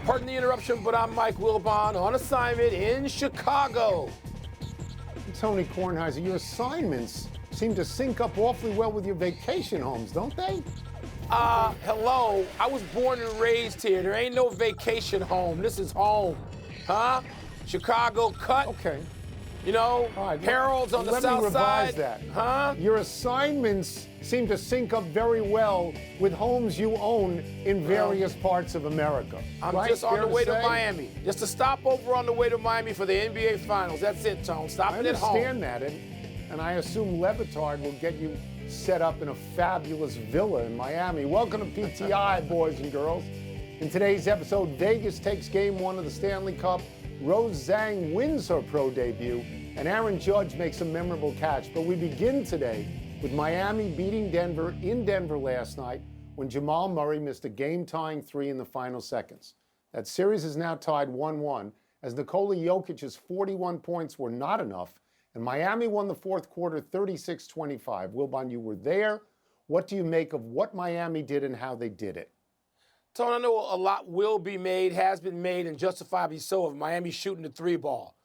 Pardon the interruption, but I'm Mike Wilbon on assignment in Chicago. Tony Kornheiser, your assignments seem to sync up awfully well with your vacation homes, don't they? Hello. I was born and raised here. There ain't no vacation home. This is home. Huh? Chicago cut. Okay. You know, All right, Harold's on the south Let me revise side. that. Huh? Your assignments seem to sync up very well with homes you own in various parts of America. I'm right? just on Fair the way to say? Miami. Just a stopover on the way to Miami for the NBA Finals. That's it, Tone. I Stopping at home. understand that, and I assume Levitard will get you set up in a fabulous villa in Miami. Welcome to PTI, boys and girls. In today's episode, Vegas takes Game 1 of the Stanley Cup, Rose Zhang wins her pro debut, and Aaron Judge makes a memorable catch. But we begin today with Miami beating Denver in Denver last night when Jamal Murray missed a game-tying three in the final seconds. That series is now tied 1-1, as Nikola Jokic's 41 points were not enough, and Miami won the fourth quarter 36-25. Wilbon, you were there. What do you make of what Miami did and how they did it? Tone, I know a lot will be made, has been made, and justifiably so, of Miami shooting the three ball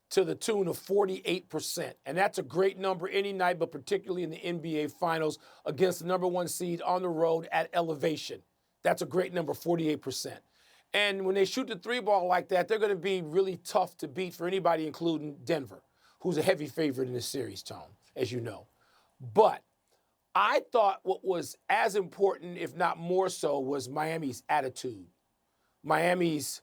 to the tune of 48%. And that's a great number any night, but particularly in the NBA Finals against the number one seed on the road at elevation. That's a great number, 48%. And when they shoot the three ball like that, they're going to be really tough to beat for anybody, including Denver, who's a heavy favorite in this series, Tone, as you know. But I thought what was as important, if not more so, was Miami's attitude. Miami's,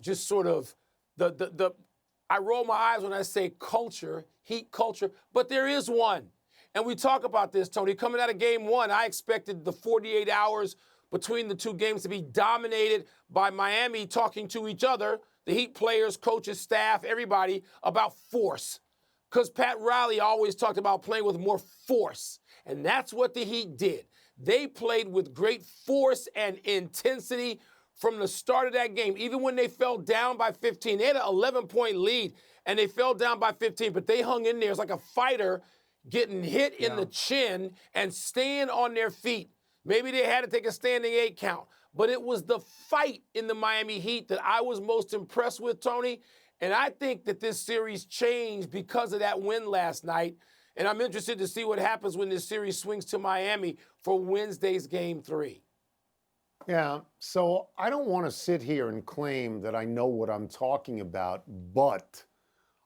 just sort of I roll my eyes when I say culture, heat culture, but there is one. And we talk about this, Tony. Coming out of game one, I expected the 48 hours between the two games to be dominated by Miami talking to each other, the Heat players, coaches, staff, everybody, about force. Because Pat Riley always talked about playing with more force. And that's what the Heat did. They played with great force and intensity from the start of that game. Even when they fell down by 15, they had an 11-point lead, and they fell down by 15, but they hung in there. It's like a fighter getting hit in the chin and staying on their feet. Maybe they had to take a standing 8 count, but it was the fight in the Miami Heat that I was most impressed with, Tony. And I think that this series changed because of that win last night. And I'm interested to see what happens when this series swings to Miami for Wednesday's Game 3. Yeah, so I don't want to sit here and claim that I know what I'm talking about, but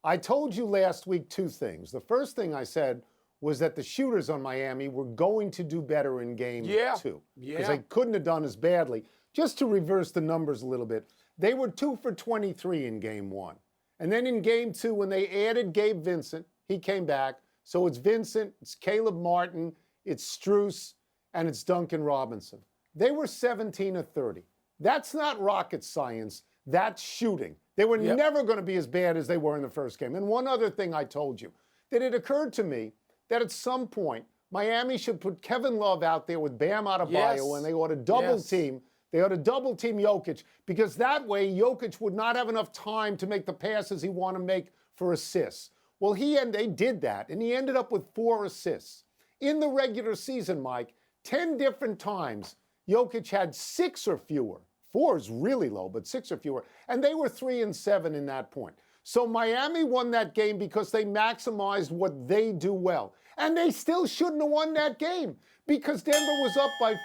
I told you last week two things. The first thing I said was that the shooters on Miami were going to do better in Game 2. Because they couldn't have done as badly. Just to reverse the numbers a little bit, they were 2 for 23 in Game 1. And then in Game 2, when they added Gabe Vincent, he came back. So it's Vincent, it's Caleb Martin, it's Strus, and it's Duncan Robinson. They were 17 of 30. That's not rocket science. That's shooting. They were never going to be as bad as they were in the first game. And one other thing I told you, that it occurred to me that at some point, Miami should put Kevin Love out there with Bam Adebayo, and they ought to double team. They ought to double team Jokic, because that way Jokic would not have enough time to make the passes he wanted to make for assists. Well, they did that, and he ended up with 4 assists. In the regular season, Mike, 10 different times, Jokic had 6 or fewer. 4 is really low, but 6 or fewer. And they were 3 and 7 in that point. So Miami won that game because they maximized what they do well. And they still shouldn't have won that game because Denver was up by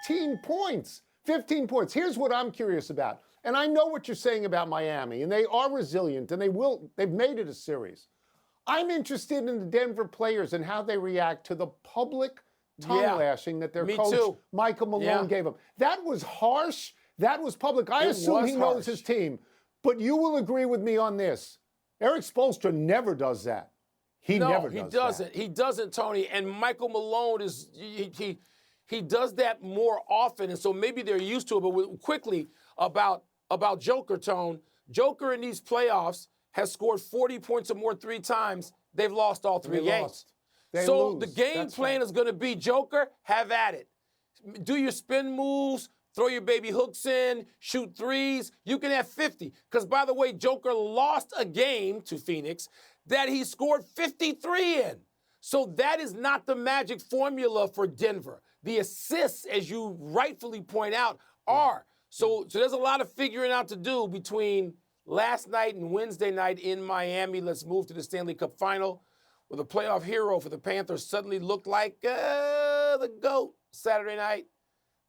15 points. 15 points. Here's what I'm curious about. And I know what you're saying about Miami, and they are resilient, and they've made it a series. I'm interested in the Denver players and how they react to the public tongue lashing that their coach, Michael Malone, gave them. That was harsh. That was public. I assume he knows his team. But you will agree with me on this. Eric Spoelstra never does that. He doesn't. He doesn't, Tony. And Michael Malone he does that more often, and so maybe they're used to it. But quickly about Joker, Tone. Joker in these playoffs has scored 40 points or more 3 times. They've lost all 3 games. So the game plan is going to be, Joker, have at it. Do your spin moves, throw your baby hooks in, shoot threes. You can have 50. Because, by the way, Joker lost a game to Phoenix that he scored 53 in. So that is not the magic formula for Denver. The assists, as you rightfully point out, are So there's a lot of figuring out to do between last night and Wednesday night in Miami. Let's move to the Stanley Cup Final, where the playoff hero for the Panthers suddenly looked like the GOAT Saturday night.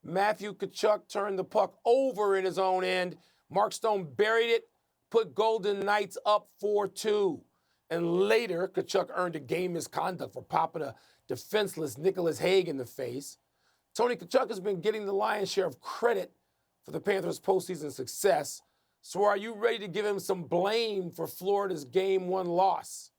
Matthew Tkachuk turned the puck over in his own end. Mark Stone buried it, put Golden Knights up 4-2. And later, Tkachuk earned a game misconduct for popping a defenseless Nicholas Hague in the face. Tony Tkachuk has been getting the lion's share of credit for the Panthers' postseason success. So are you ready to give him some blame for Florida's Game 1 loss?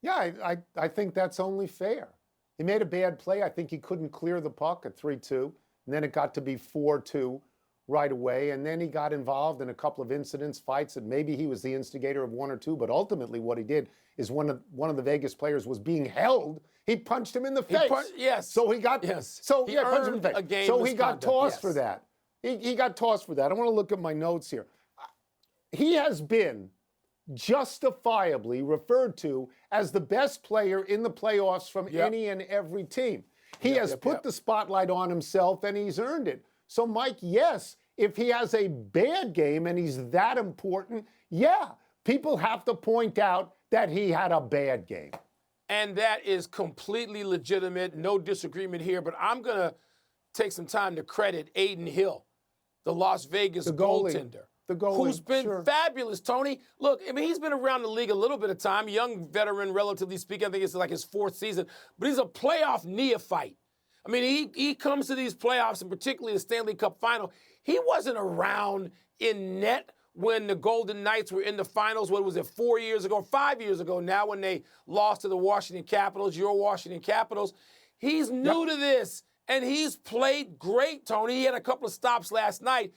Yeah, I think that's only fair. He made a bad play. I think he couldn't clear the puck at 3-2. And then it got to be 4-2 right away. And then he got involved in a couple of incidents, fights, and maybe he was the instigator of one or two. But ultimately what he did is one of the Vegas players was being held. He punched him in the face. Yes. So he got yes. So he yeah, punched him in the face. A game so he got tossed yes. for that. He got tossed for that. I want to look at my notes here. He has been justifiably referred to as the best player in the playoffs from any and every team. He has put the spotlight on himself, and he's earned it. So, Mike, yes, if he has a bad game and he's that important, yeah, people have to point out that he had a bad game. And that is completely legitimate. No disagreement here. But I'm going to take some time to credit Aiden Hill, the Las Vegas goaltender. The goalie, who's been fabulous, Tony. Look, I mean, he's been around the league a little bit of time, young veteran, relatively speaking. I think it's like his fourth season, but he's a playoff neophyte. I mean, he comes to these playoffs, and particularly the Stanley Cup Final. He wasn't around in net when the Golden Knights were in the finals. What was it, 4 years ago, 5 years ago now, when they lost to the Washington Capitals, your Washington Capitals. He's new to this, and he's played great, Tony. He had a couple of stops last night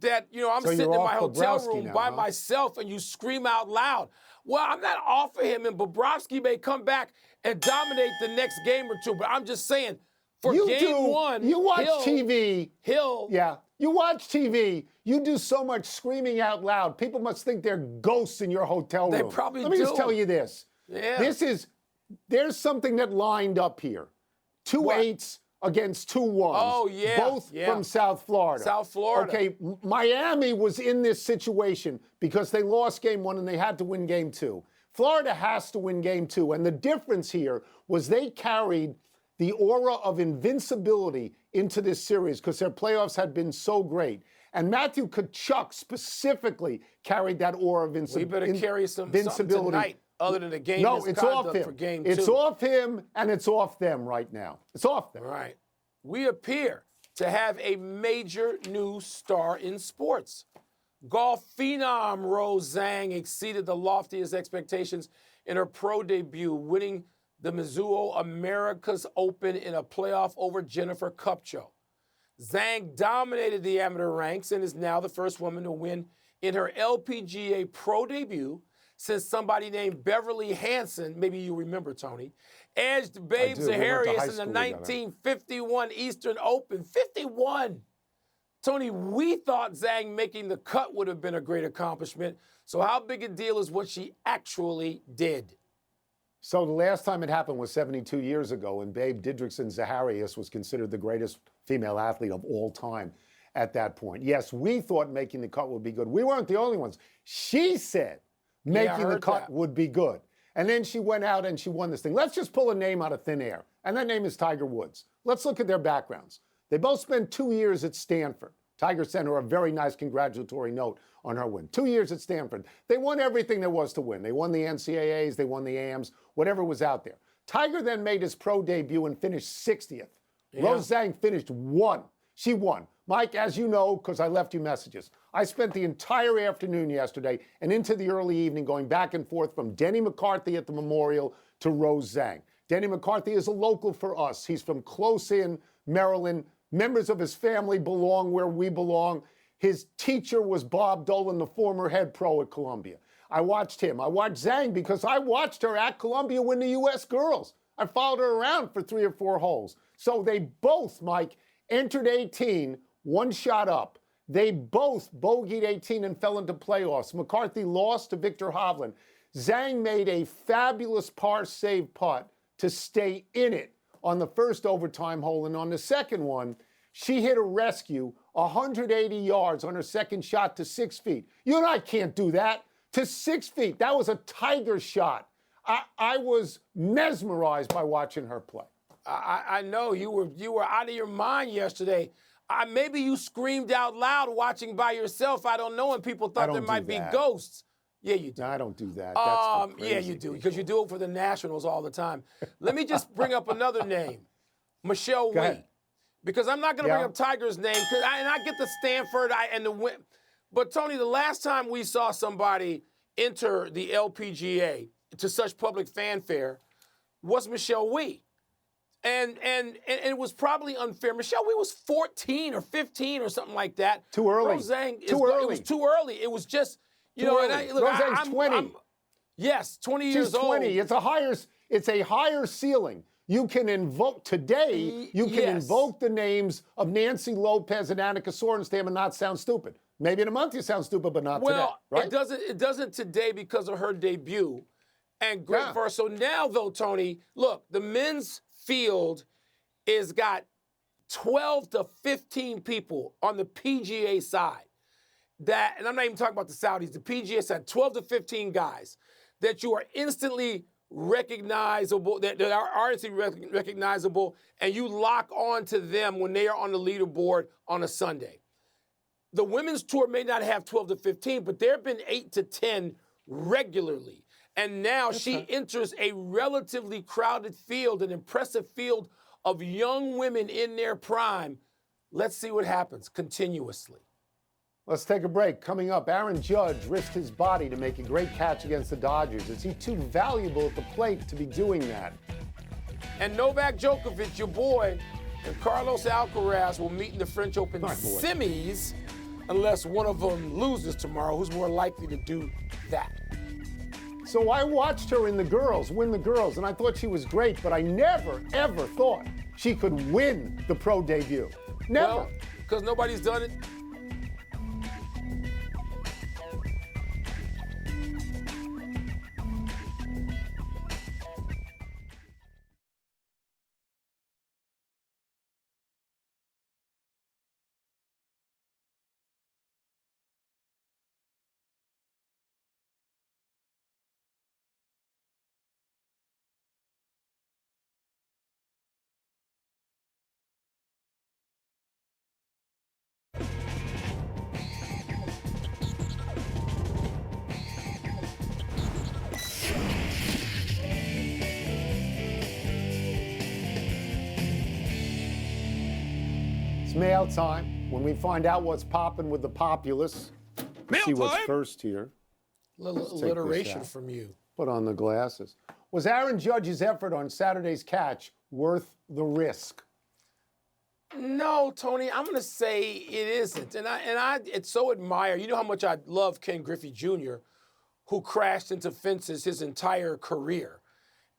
that, I'm sitting in my hotel room by myself, and you scream out loud. Well, I'm not off of him, and Bobrovsky may come back and dominate the next game or two, but I'm just saying, for game one, you watch TV. You watch TV. You do so much screaming out loud. People must think they're ghosts in your hotel room. They probably do. Let me just tell you this. Yeah. There's something that lined up here. 2 8s against 2 1s. Oh, yeah. Both from South Florida. South Florida. Okay, Miami was in this situation because they lost game 1 and they had to win game 2. Florida has to win game 2. And the difference here was they carried the aura of invincibility into this series because their playoffs had been so great. And Matthew Tkachuk specifically carried that aura of invincibility. We better carry some tonight other than the game. No, it's off him. For game 2. It's off him and it's off them right now. It's off them. Right. We appear to have a major new star in sports. Golf phenom Rose Zhang exceeded the loftiest expectations in her pro debut, winning the Mizuho Americas Open in a playoff over Jennifer Kupcho. Zhang dominated the amateur ranks and is now the first woman to win in her LPGA pro debut since somebody named Beverly Hansen, maybe you remember, Tony, edged Babe Zaharias in the 1951 Eastern Open. 51! Tony, we thought Zhang making the cut would have been a great accomplishment. So how big a deal is what she actually did? So the last time it happened was 72 years ago, and Babe Didrikson Zaharias was considered the greatest female athlete of all time at that point. Yes, we thought making the cut would be good. We weren't the only ones. She said making the cut would be good. And then she went out and she won this thing. Let's just pull a name out of thin air, and that name is Tiger Woods. Let's look at their backgrounds. They both spent 2 years at Stanford. Tiger sent her a very nice congratulatory note on her win. 2 years at Stanford. They won everything there was to win. They won the NCAAs, they won the AMs, whatever was out there. Tiger then made his pro debut and finished 60th. Rose Zhang finished 1. She won. Mike, as you know, because I left you messages, I spent the entire afternoon yesterday and into the early evening going back and forth from Denny McCarthy at the Memorial to Rose Zhang. Denny McCarthy is a local for us. He's from close in Maryland. Members of his family belong where we belong. His teacher was Bob Dolan, the former head pro at Columbia. I watched him. I watched Zhang because I watched her at Columbia win the U.S. girls. I followed her around for 3 or 4 holes. So they both, Mike, entered 18, 1 shot up. They both bogeyed 18 and fell into playoffs. McCarthy lost to Victor Hovland. Zhang made a fabulous par save putt to stay in it on the first overtime hole. And on the second one, she hit a rescue 180 yards on her second shot to 6 feet. You and I can't do that. To 6 feet. That was a tiger shot. I was mesmerized by watching her play. I know you were out of your mind yesterday. Maybe you screamed out loud watching by yourself. I don't know, and people thought there might be ghosts. Yeah, you do. No, I don't do that. That's for crazy yeah, you do, people. because you do it for the Nationals all the time. Let me just bring up another name, Michelle Go Wee, ahead. because I'm not going to bring up Tiger's name, and I get the Stanford and the win. But Tony, the last time we saw somebody enter the LPGA to such public fanfare was Michelle Wee. And it was probably unfair. Michelle Wee was 14 or 15 or something like that. Too early. Roseanne Too early. It was too early. It was just, you Too know, early. look, Roseanne's 20. Yes, 20 years She's old. 20. It's a higher ceiling. You can invoke today. You can invoke the names of Nancy Lopez and Annika Sorenstam and not sound stupid. Maybe in a month you sound stupid, but not today. Right? It doesn't today because of her debut. And great for her. So now, though, Tony, look, the men's field is got 12 to 15 people on the PGA side that, and I'm not even talking about the Saudis, the PGA side, 12 to 15 guys that you are instantly recognizable, that are instantly recognizable, and you lock on to them when they are on the leaderboard on a Sunday. The women's tour may not have 12 to 15, but there have been 8 to 10 regularly. And now she enters a relatively crowded field, an impressive field of young women in their prime. Let's see what happens continuously. Let's take a break. Coming up, Aaron Judge risked his body to make a great catch against the Dodgers. Is he too valuable at the plate to be doing that? And Novak Djokovic, your boy, and Carlos Alcaraz will meet in the French Open semis unless one of them loses tomorrow. Who's more likely to do that? So I watched her in the girls, win the girls, and I thought she was great, but I never, ever thought she could win the pro debut. Never. Well, because nobody's done it. It's mail time. When we find out what's popping with the populace, see what's first here. Little alliteration from you. Put on the glasses. Was Aaron Judge's effort on Saturday's catch worth the risk? No, Tony, I'm going to say it isn't. And I it's so admire. You know how much I love Ken Griffey Jr., who crashed into fences his entire career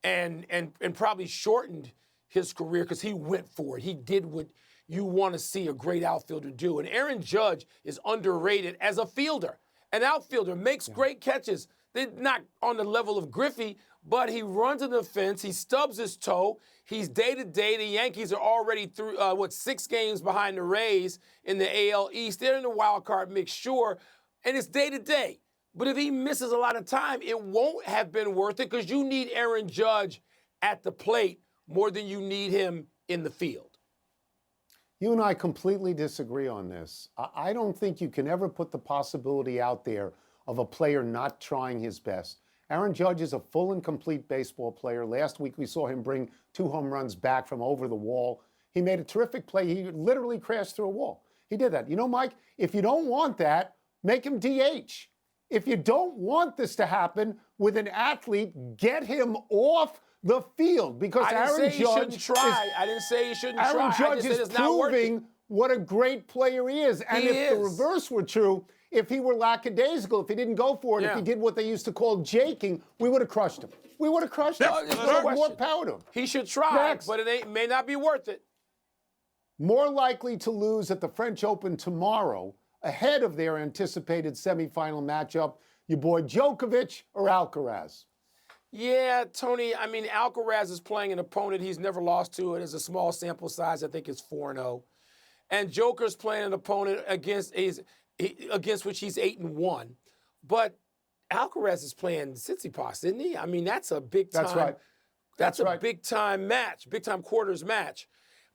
and probably shortened his career because he went for it. He did what you want to see a great outfielder do. And Aaron Judge is underrated as a fielder. An outfielder makes great catches. They're not on the level of Griffey, but he runs to the fence. He stubs his toe. He's day-to-day. The Yankees are already through, 6 games behind the Rays in the AL East. They're in the wild card mix, sure, and it's day-to-day. But if he misses a lot of time, it won't have been worth it because you need Aaron Judge at the plate more than you need him in the field. You and I completely disagree on this. I don't think you can ever put the possibility out there of a player not trying his best. Aaron Judge is a full and complete baseball player. Last week we saw him bring 2 home runs back from over the wall. He made a terrific play. He literally crashed through a wall. He did that. You know, Mike, if you don't want that, make him DH. If you don't want this to happen with an athlete, get him off the field because Aaron Judge I didn't say he shouldn't try. Aaron Judge is proving what a great player he is. And if the reverse were true, if he were lackadaisical, if he didn't go for it, if he did what they used to call jaking, we would have crushed him. We would have crushed him. More power to him. He should try, but it may not be worth it. More likely to lose at the French Open tomorrow, ahead of their anticipated semifinal matchup, your boy Djokovic or Alcaraz? Yeah, Tony, I mean, Alcaraz is playing an opponent he's never lost to. It is a small sample size. I think it's 4-0. and Joker's playing an opponent against which he's 8-1. But Alcaraz is playing Tsitsipas, isn't he? I mean, that's a big time. That's right. That's a big time match, big time quarters match.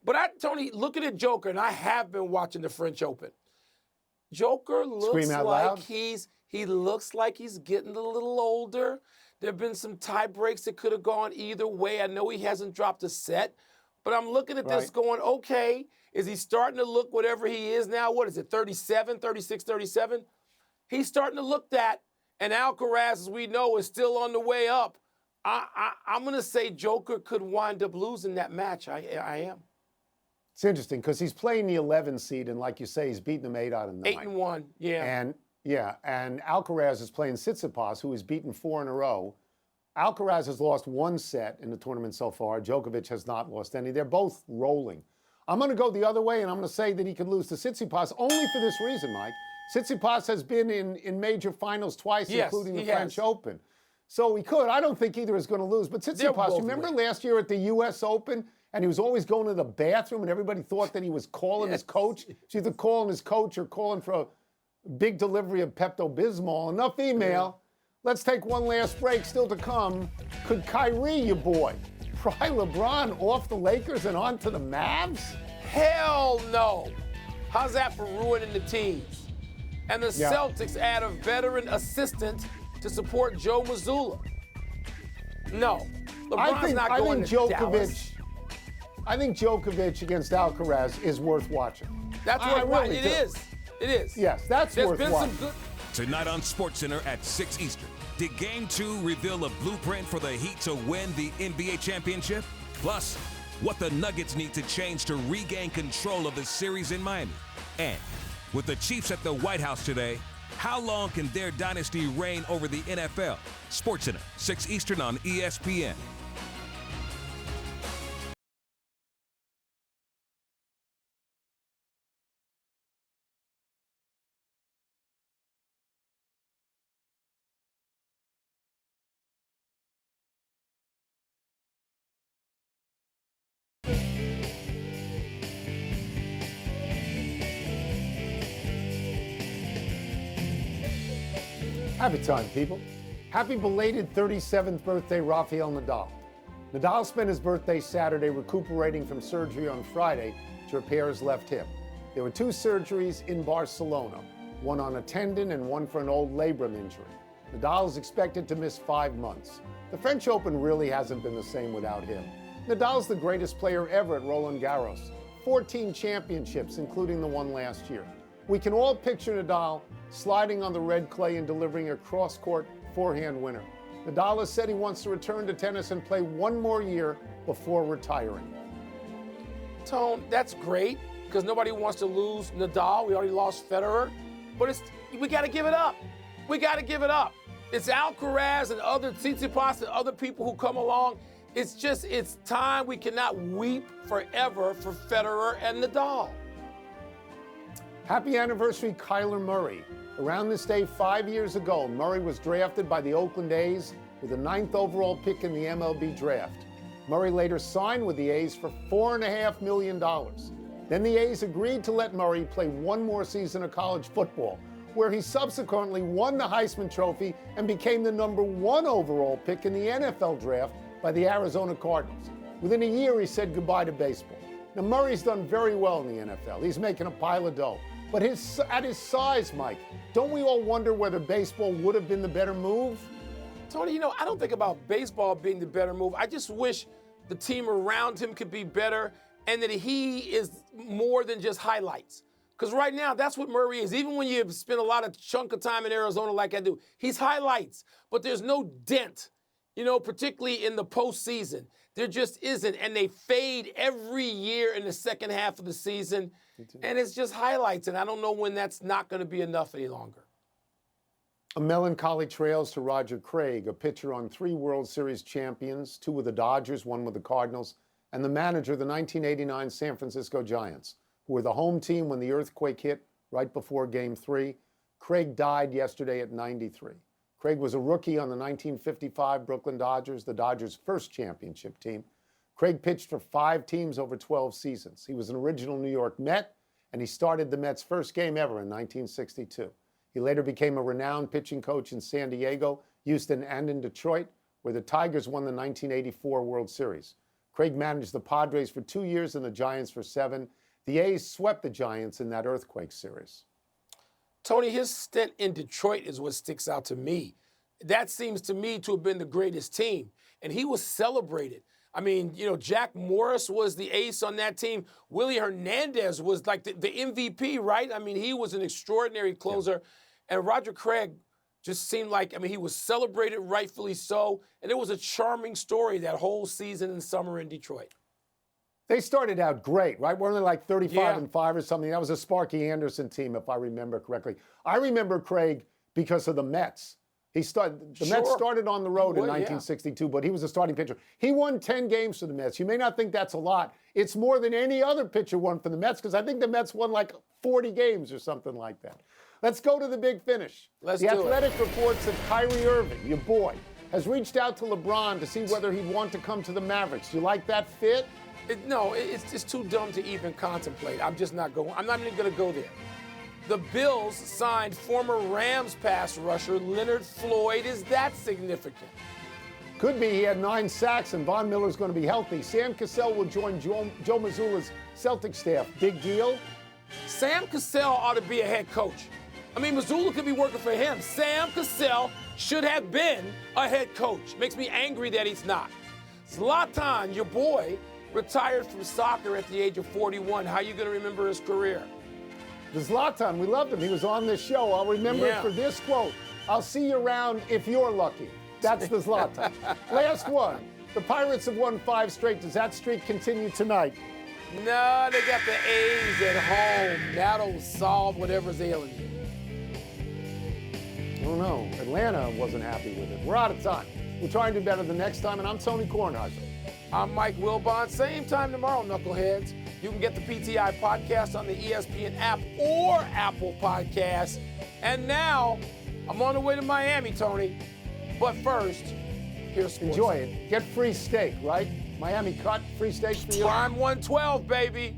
But Tony, looking at Joker, and I have been watching the French Open. Joker looks like he looks like he's getting a little older. There have been some tie breaks that could have gone either way. I know he hasn't dropped a set, but I'm looking at this going, okay, is he starting to look whatever he is now? What is it, 37, 36, 37? He's starting to look that, and Alcaraz, as we know, is still on the way up. I'm going to say Joker could wind up losing that match. I am. It's interesting because he's playing the 11 seed, and like you say, he's beaten him 8 out of 9. 8-1, yeah. And Alcaraz is playing Tsitsipas, who has beaten 4 in a row. Alcaraz has lost 1 set in the tournament so far. Djokovic has not lost any. They're both rolling. I'm going to go the other way, and I'm going to say that he could lose to Tsitsipas only for this reason, Mike. Tsitsipas has been in major finals twice, including the French Open. So he could. I don't think either is going to lose. But Tsitsipas, remember last year at the U.S. Open, and he was always going to the bathroom, and everybody thought that he was calling his coach? He's either calling his coach or calling for a big delivery of Pepto-Bismol. Enough email. Let's take one last break. Still to come. Could Kyrie, your boy, pry LeBron off the Lakers and onto the Mavs? Hell no. How's that for ruining the teams? And the Celtics add a veteran assistant to support Joe Mazzulla. No. LeBron's not going to Dallas. I think Djokovic against Alcaraz is worth watching. That's what it is. It is. Yes, that's worth watching. Tonight on SportsCenter at 6 Eastern, did Game 2 reveal a blueprint for the Heat to win the NBA championship? Plus, what the Nuggets need to change to regain control of the series in Miami. And with the Chiefs at the White House today, how long can their dynasty reign over the NFL? SportsCenter, 6 Eastern on ESPN. Happy time, people. Happy belated 37th birthday, Rafael Nadal. Nadal spent his birthday Saturday recuperating from surgery on Friday to repair his left hip. There were 2 surgeries in Barcelona, one on a tendon and one for an old labrum injury. Nadal is expected to miss 5 months. The French Open really hasn't been the same without him. Nadal's the greatest player ever at Roland Garros. 14 championships, including the one last year. We can all picture Nadal sliding on the red clay and delivering a cross-court forehand winner. Nadal has said he wants to return to tennis and play 1 more year before retiring. Tone, that's great, because nobody wants to lose Nadal. We already lost Federer. But we got to give it up. We got to give it up. It's Alcaraz and other Tsitsipas and other people who come along. It's time. We cannot weep forever for Federer and Nadal. Happy anniversary, Kyler Murray. Around this day 5 years ago, Murray was drafted by the Oakland A's with the 9th overall pick in the MLB draft. Murray later signed with the A's for $4.5 million. Then the A's agreed to let Murray play 1 more season of college football, where he subsequently won the Heisman Trophy and became the number 1 overall pick in the NFL draft by the Arizona Cardinals. Within a year, he said goodbye to baseball. Now, Murray's done very well in the NFL. He's making a pile of dough. But at his size, Mike, don't we all wonder whether baseball would have been the better move? Tony, I don't think about baseball being the better move. I just wish the team around him could be better and that he is more than just highlights. Because right now, that's what Murray is. Even when you spend a lot of chunk of time in Arizona like I do, he's highlights. But there's no dent, particularly in the postseason. There just isn't. And they fade every year in the second half of the season. And it's just highlights. And I don't know when that's not going to be enough any longer. A melancholy trails to Roger Craig, a pitcher on 3 World Series champions, 2 with the Dodgers, 1 with the Cardinals, and the manager of the 1989 San Francisco Giants, who were the home team when the earthquake hit right before Game 3. Craig died yesterday at 93. Craig was a rookie on the 1955 Brooklyn Dodgers, the Dodgers' first championship team. Craig pitched for 5 teams over 12 seasons. He was an original New York Met and he started the Mets' first game ever in 1962. He later became a renowned pitching coach in San Diego, Houston, and in Detroit, where the Tigers won the 1984 World Series. Craig managed the Padres for 2 years and the Giants for 7. The A's swept the Giants in that earthquake series. Tony, his stint in Detroit is what sticks out to me. That seems to me to have been the greatest team, and he was celebrated. I mean, you know, Jack Morris was the ace on that team. Willie Hernandez was like the MVP, right? I mean, he was an extraordinary closer. Yeah. And Roger Craig just seemed like, I mean, he was celebrated rightfully so. And it was a charming story that whole season and summer in Detroit. They started out great, right? We're only like 35-5 or something. That was a Sparky Anderson team, if I remember correctly. I remember Craig because of the Mets. The Mets started on the road in 1962, but he was a starting pitcher. He won 10 games for the Mets. You may not think that's a lot. It's more than any other pitcher won for the Mets, because I think the Mets won like 40 games or something like that. Let's go to the big finish. The Athletic reports that Kyrie Irving, your boy, has reached out to LeBron to see whether he'd want to come to the Mavericks. Do you like that fit? It's too dumb to even contemplate. I'm just not going. I'm not even going to go there. The Bills signed former Rams pass rusher Leonard Floyd. Is that significant? Could be. He had 9 sacks, and Von Miller's going to be healthy. Sam Cassell will join Joe Mazzulla's Celtic staff. Big deal? Sam Cassell ought to be a head coach. I mean, Mazzulla could be working for him. Sam Cassell should have been a head coach. Makes me angry that he's not. Zlatan, your boy, retired from soccer at the age of 41. How are you going to remember his career? The Zlatan, we loved him. He was on this show. I'll remember it for this quote. I'll see you around if you're lucky. That's the Zlatan. Last one. The Pirates have won 5 straight. Does that streak continue tonight? No, they got the A's at home. That'll solve whatever's ailing you. I don't know. Atlanta wasn't happy with it. We're out of time. We'll try and do better the next time, and I'm Tony Kornheiser. I'm Mike Wilbon. Same time tomorrow, knuckleheads. You can get the PTI podcast on the ESPN app or Apple Podcasts. And now, I'm on the way to Miami, Tony. But first, here's sports. Enjoy it. Get free steak, right? Miami cut, free steak for you. Prime 112, baby.